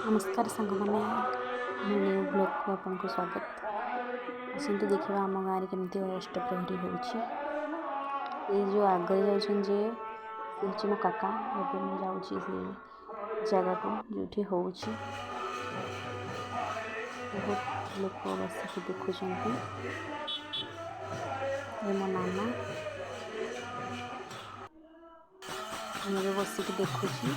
नमस्कार सांग मैंने मो न्यू ब्लॉग को आपको स्वागत। आसतु देखा आम गाँव केमती अष्टप्रहरी हो जो आगे जाऊे मो काका एवं मुझे से जगह को जो बहुत लोग बसिक देखुं मो नाना मुझे बसिक देखुची।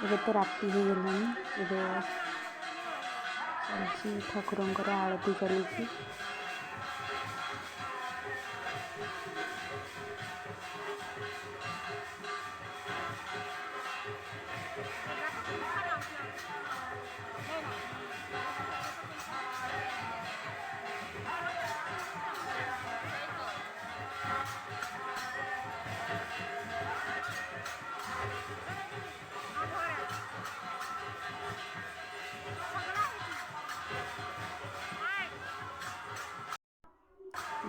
ଏବେ ତ ରାତି ହେଇଗଲାଣି। ଏବେ ଚାଲିଛି ଠାକୁରଙ୍କର ଆଳତି ଚାଲିଛି।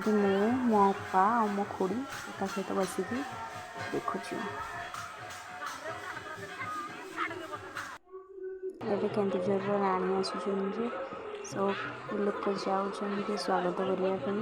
मु मो अपा और मो खुड़ी एक सहित बसिक देखुचु। ଏବେ କେନ୍ଦୁଝରର ରାଣୀ ଆସୁଛନ୍ତି ଯେ ସବୁ ଲୋକ ଯାଉଛନ୍ତି ସ୍ୱାଗତ କରିବା ପାଇଁ।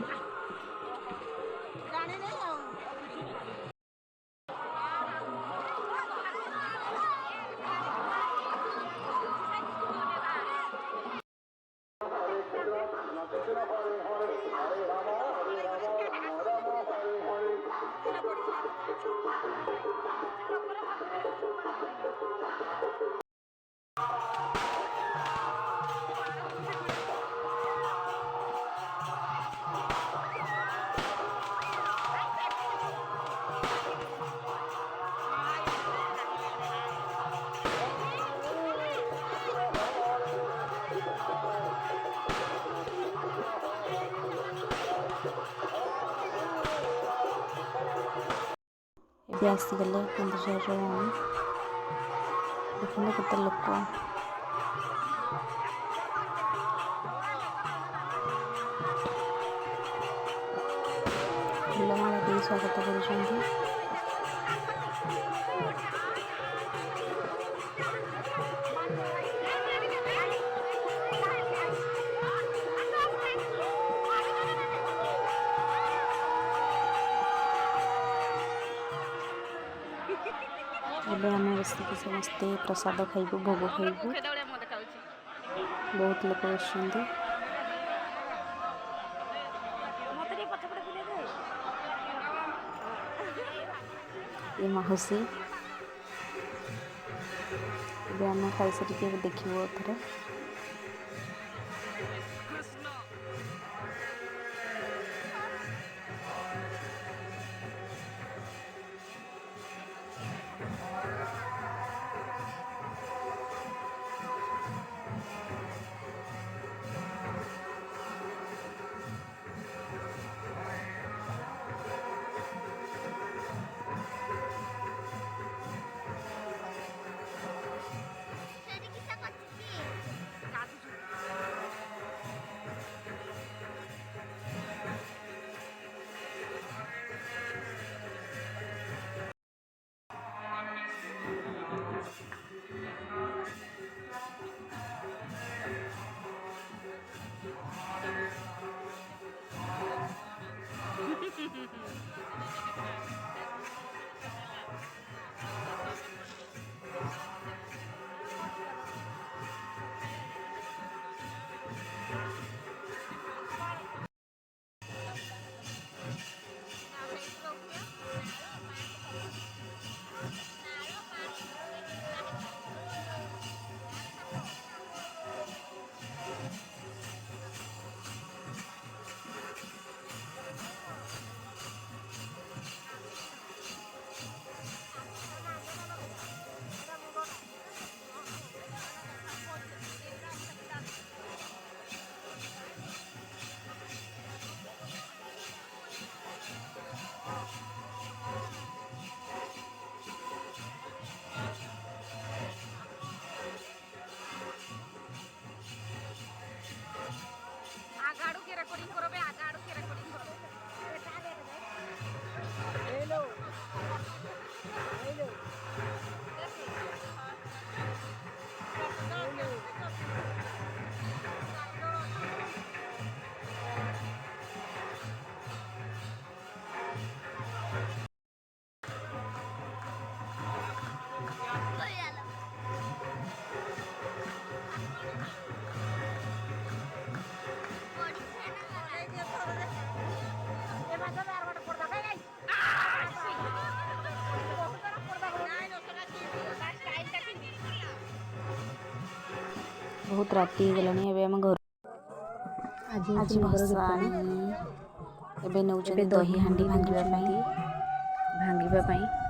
ଏବେ ଆସିଗଲେ କେନ୍ଦୁଝରର ରାଣୀ। ଦେଖନ୍ତୁ କେତେ ଲୋକ। ଫୁଲମାଳ ଦେଇ ସ୍ୱାଗତ କରୁଛନ୍ତି। ଏବେ ଆମେ ବସିକି ସମସ୍ତେ ପ୍ରସାଦ ଖାଇବୁ, ଭୋଗ ଖାଇବୁ। ବହୁତ ଲୋକ ବସିଛନ୍ତି। ये माहुसी ଏବେ ଆମେ ଖାଇସାରିକି ଏବେ ଦେଖିବୁ ଥରେ। ବହୁତ ରାତି ହେଇଗଲାଣି। ଏବେ ଆମ ଘର ଆଜି ଭସାଣି ଏବେ ନେଉଛନ୍ତି ଦହି ହାଣ୍ଡି ଭାଙ୍ଗିବା ପାଇଁ।